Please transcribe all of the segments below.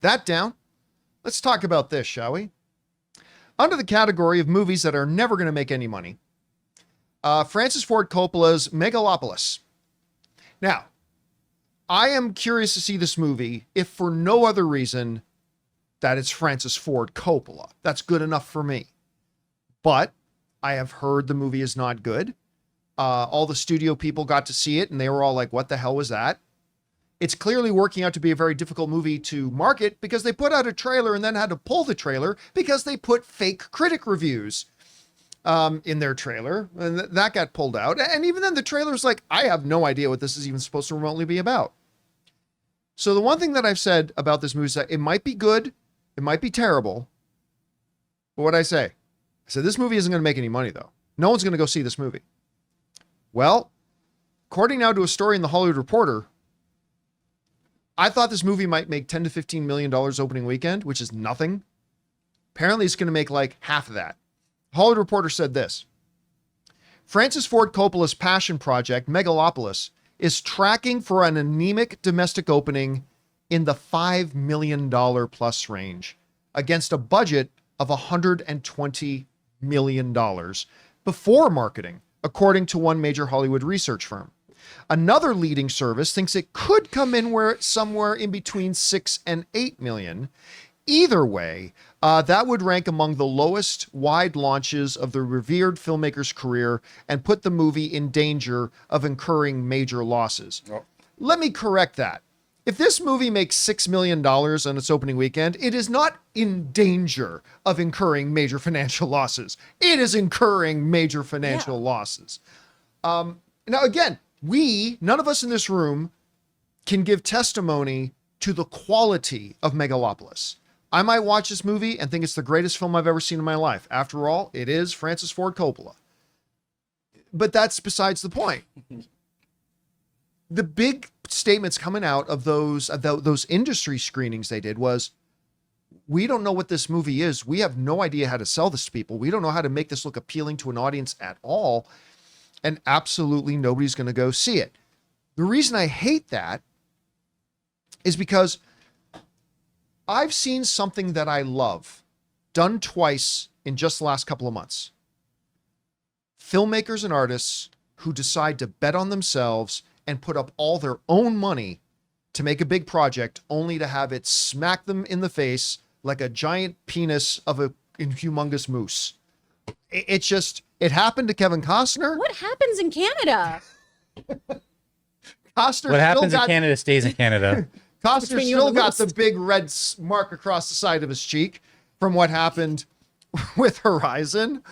that down, let's talk about this, shall we? Under the category of movies that are never going to make any money, Francis Ford Coppola's Megalopolis. Now, I am curious to see this movie, if for no other reason that it's Francis Ford Coppola. That's good enough for me. But I have heard the movie is not good. All the studio people got to see it and they were all like, what the hell was that? It's clearly working out to be a very difficult movie to market because they put out a trailer and then had to pull the trailer because they put fake critic reviews in their trailer, and that got pulled out. And even then the trailer's like, I have no idea what this is even supposed to remotely be about. So the one thing that I've said about this movie is that it might be good, it might be terrible, but what'd I say? I said, this movie isn't going to make any money though. No one's going to go see this movie. Well, according now to a story in the Hollywood Reporter, I thought this movie might make $10 to $15 million opening weekend, which is nothing. Apparently it's going to make like half of that. Hollywood Reporter said this: Francis Ford Coppola's passion project, Megalopolis, is tracking for an anemic domestic opening in the $5 million plus range against a budget of $120 million before marketing, according to one major Hollywood research firm. Another leading service thinks it could come in somewhere in between 6 and 8 million. Either way, that would rank among the lowest wide launches of the revered filmmaker's career and put the movie in danger of incurring major losses. Oh. Let me correct that. If this movie makes $6 million on its opening weekend, it is not in danger of incurring major financial losses. It is incurring major financial losses. Now, again, none of us in this room can give testimony to the quality of Megalopolis. I might watch this movie and think it's the greatest film I've ever seen in my life. After all, it is Francis Ford Coppola. But that's besides the point. The big statements coming out of those industry screenings they did was, we don't know what this movie is. We have no idea how to sell this to people. We don't know how to make this look appealing to an audience at all. And absolutely nobody's going to go see it. The reason I hate that is because I've seen something that I love done twice in just the last couple of months. Filmmakers and artists who decide to bet on themselves and put up all their own money to make a big project only to have it smack them in the face like a giant penis of a humongous moose. It happened to Kevin Costner. What happens in Canada? Costner. What happens in Canada stays in Canada. Costner still got the big red mark across the side of his cheek from what happened with Horizon.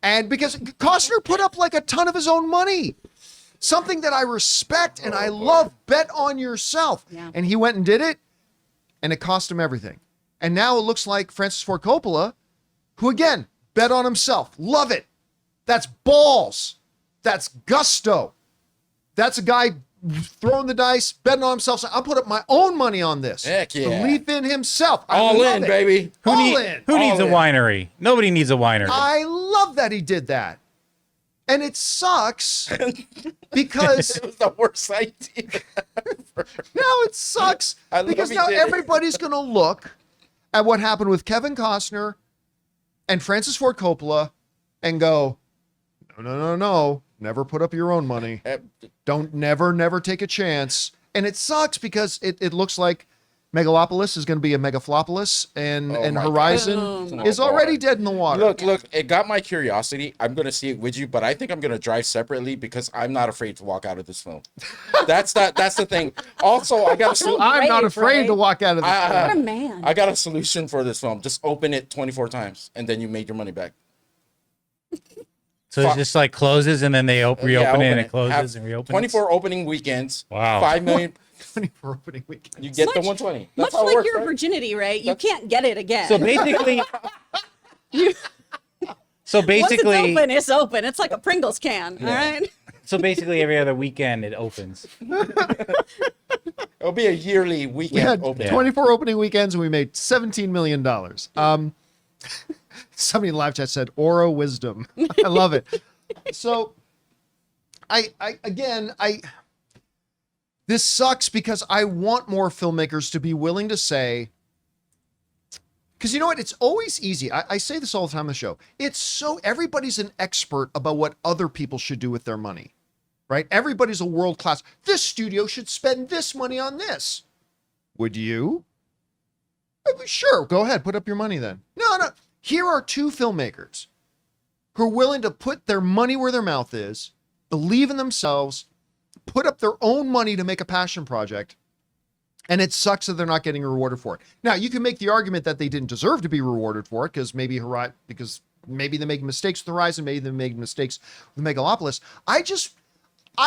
And because Costner put up like a ton of his own money, something that I respect and I love, bet on yourself. Yeah. And he went and did it and it cost him everything. And now it looks like Francis Ford Coppola, who again, bet on himself. Love it. That's balls. That's gusto. That's a guy throwing the dice, betting on himself. I'll put up my own money on this. Heck yeah. Belief in himself. All in, baby. Who needs a winery? Nobody needs a winery. I love that he did that. And it sucks because it was the worst idea ever. No, it sucks because now everybody's going to look at what happened with Kevin Costner and Francis Ford Coppola and go, no. Never put up your own money. Don't never take a chance. And it sucks because it looks like Megalopolis is going to be a Megaflopolis and Horizon is already dead in the water. Look, it got my curiosity. I'm going to see it with you, but I think I'm going to drive separately because I'm not afraid to walk out of this film. That's the thing. Also, I got I'm not afraid to walk out of this film. What a man. I got a solution for this film. Just open it 24 times and then you made your money back. So it just like closes and then they reopen it and it closes and reopens. 24 opening weekends. Wow. 5 million. 24 opening weekends. You get the 120. That's much like works, your virginity, right? You can't get it again. So basically, once it's open, it's open. It's like a Pringles can. Yeah. All right. So basically, every other weekend it opens. It'll be a yearly weekend opening. 24 opening weekends and we made $17 million. Somebody in live chat said, Aura wisdom. I love it. So this sucks because I want more filmmakers to be willing to say, Because you know what? It's always easy. I say this all the time on the show. Everybody's an expert about what other people should do with their money, right? Everybody's a world class. This studio should spend this money on this. Would you? Sure, go ahead. Put up your money then. No. Here are two filmmakers who are willing to put their money where their mouth is, believe in themselves, put up their own money to make a passion project, and it sucks that they're not getting rewarded for it. Now, you can make the argument that they didn't deserve to be rewarded for it because maybe they make mistakes with Horizon, maybe they made mistakes with Megalopolis. I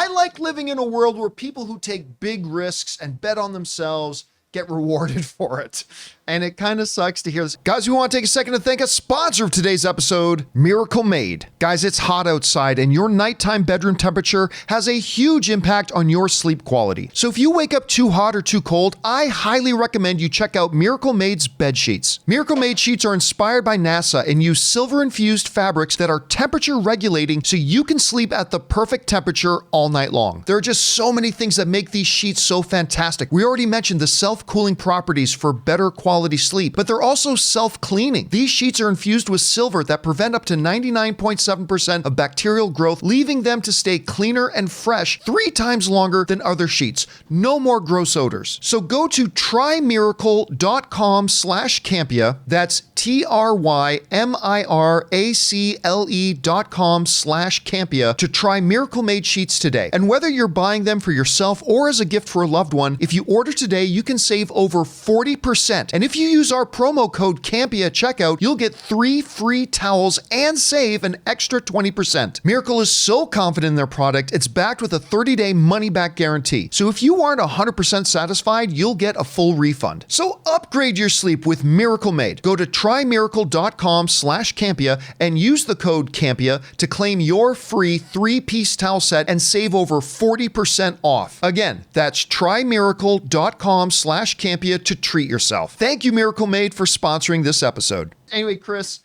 like living in a world where people who take big risks and bet on themselves get rewarded for it. And it kind of sucks to hear this. Guys, we want to take a second to thank a sponsor of today's episode, Miracle Made. Guys, it's hot outside and your nighttime bedroom temperature has a huge impact on your sleep quality. So if you wake up too hot or too cold, I highly recommend you check out Miracle Made's bed sheets. Miracle Made sheets are inspired by NASA and use silver-infused fabrics that are temperature regulating so you can sleep at the perfect temperature all night long. There are just so many things that make these sheets so fantastic. We already mentioned the self-cooling properties for better quality sleep, but they're also self-cleaning. These sheets are infused with silver that prevent up to 99.7% of bacterial growth, leaving them to stay cleaner and fresh 3 times longer than other sheets. No more gross odors. So go to trymiracle.com/Campea. That's TRYMIRACLE.com/Campea to try Miracle Made sheets today. And whether you're buying them for yourself or as a gift for a loved one, if you order today, you can save over 40%. And if you use our promo code Campea at checkout, you'll get 3 free towels and save an extra 20%. Miracle is so confident in their product, it's backed with a 30-day money-back guarantee. So if you aren't 100% satisfied, you'll get a full refund. So upgrade your sleep with Miracle Made. Go to trymiracle.com/Campea and use the code Campea to claim your free 3-piece towel set and save over 40% off. Again, that's trymiracle.com/Campea to treat yourself. Thank you, Miracle Made, for sponsoring this episode. Anyway, Chris,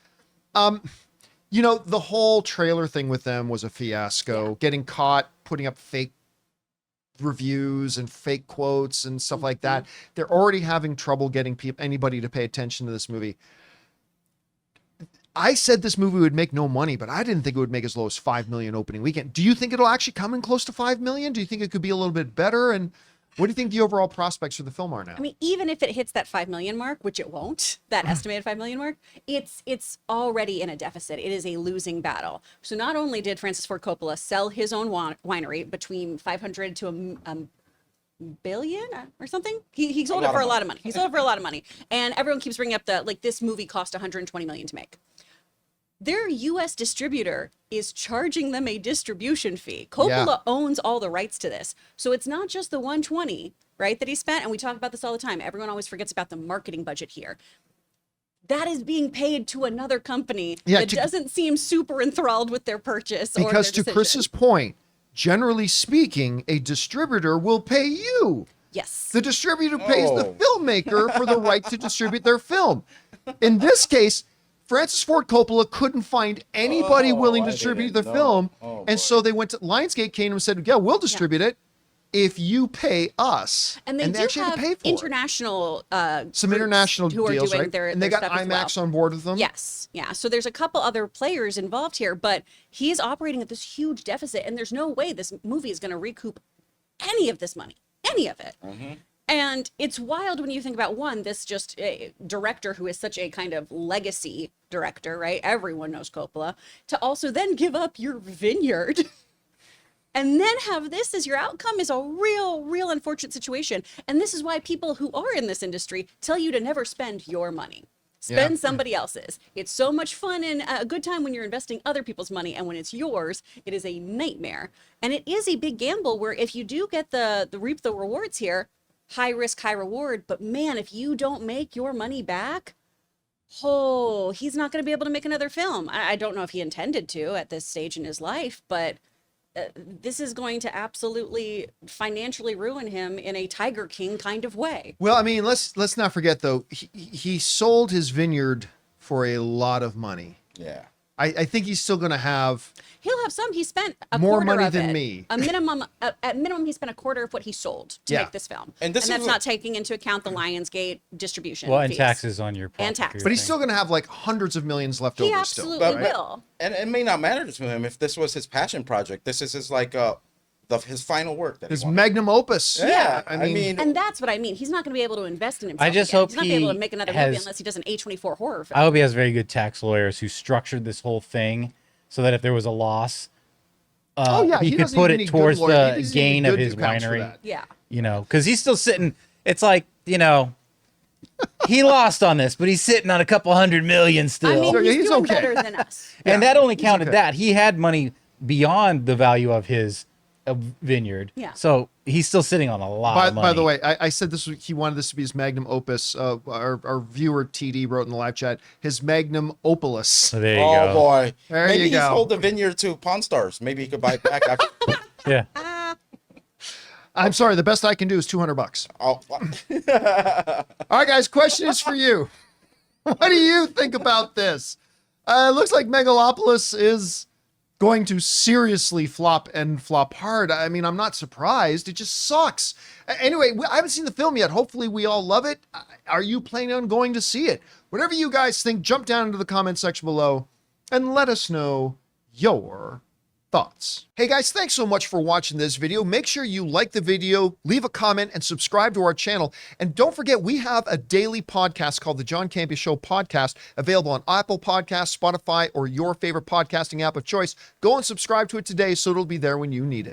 the whole trailer thing with them was a fiasco. Getting caught putting up fake reviews and fake quotes and stuff like that. They're already having trouble getting anybody to pay attention to this movie. I said this movie would make no money, but I didn't think it would make as low as 5 million opening weekend. Do you think it'll actually come in close to 5 million? Do you think it could be a little bit better? And what do you think the overall prospects for the film are now? I mean, even if it hits that 5 million mark, which it won't, that estimated 5 million mark, it's already in a deficit. It is a losing battle. So not only did Francis Ford Coppola sell his own winery between 500 to a billion or something, he sold it for a lot of money. He sold it for a lot of money, and everyone keeps bringing up this movie cost 120 million to make. Their U.S. distributor is charging them a distribution fee. Coppola owns all the rights to this. So it's not just the 120, right, that he spent. And we talk about this all the time. Everyone always forgets about the marketing budget here. That is being paid to another company that doesn't seem super enthralled with their purchase. Because to Chris's point, generally speaking, a distributor will pay you. Yes. The distributor pays the filmmaker for the right to distribute their film. In this case, Francis Ford Coppola couldn't find anybody willing to distribute the film. So they went to Lionsgate came and said, we'll distribute it if you pay us. And they do have international some international deals, right? And they got IMAX on board with them. Yes. Yeah. So there's a couple other players involved here, but he's operating at this huge deficit, and there's no way this movie is going to recoup any of this money. Any of it. And it's wild when you think about this just a director who is such a kind of legacy director, right? Everyone knows Coppola, to also then give up your vineyard and then have this as your outcome is a real unfortunate situation. And this is why people who are in this industry tell you to never spend your money. Spend somebody else's. It's so much fun and a good time when you're investing other people's money, and when it's yours, it is a nightmare. And it is a big gamble where if you do get the reap the rewards here, high risk, high reward. But man, if you don't make your money back, he's not going to be able to make another film. I don't know if he intended to at this stage in his life, but this is going to absolutely financially ruin him in a Tiger King kind of way. Well, I mean, let's not forget though, he sold his vineyard for a lot of money. Yeah. I think he's still going to have He'll have some. He spent a more quarter money of than it. me. A minimum, at minimum, he spent a quarter of what he sold to Yeah. make this film, And this that's is not taking into account the Lionsgate distribution. Well, and fees. taxes on your profit. tax. But he's still going to have like hundreds of millions left He over absolutely still. But- will. And it may not matter to him if this was his passion project. This is his like his final work. That His he wanted. magnum opus. Yeah, I mean, And that's what I mean. He's not going to be able to invest in himself. I just again. hope he's not going to be able he to make another has- movie unless he does an A24 horror film. I hope he has very good tax lawyers who structured this whole thing so that if there was a loss, oh yeah, he could doesn't put even it need good towards lawyers. He the doesn't need gain of good his accounts for winery. that. Yeah. You know, because he's still sitting. It's like, you know, he lost on this, but he's sitting on a couple $100 million still. I mean, Yeah, he's, he's doing okay. better than us. and that only counted okay. that. He had money beyond the value of his vineyard. Yeah. So he's still sitting on a lot By, of money. by the way, I said this. He wanted this to be his magnum opus. Our viewer TD wrote in the live chat his magnum opulus. So there you Oh go. boy. There Maybe you he go. sold the vineyard to Pawn Stars. Maybe he could buy it back after. Yeah. I'm sorry, the best I can do is $200. Oh, All right, guys. Question is for you. What do you think about this? It looks like Megalopolis is going to seriously flop and flop hard. I mean, I'm not surprised. It just sucks. Anyway, I haven't seen the film yet. Hopefully we all love it. Are you planning on going to see it? Whatever you guys think, jump down into the comment section below and let us know your thoughts. Hey guys, thanks so much for watching this video. Make sure you like the video, leave a comment, and subscribe to our channel. And don't forget, we have a daily podcast called the John Campea Show podcast, available on Apple Podcasts, Spotify, or your favorite podcasting app of choice. Go and subscribe to it today so it'll be there when you need it.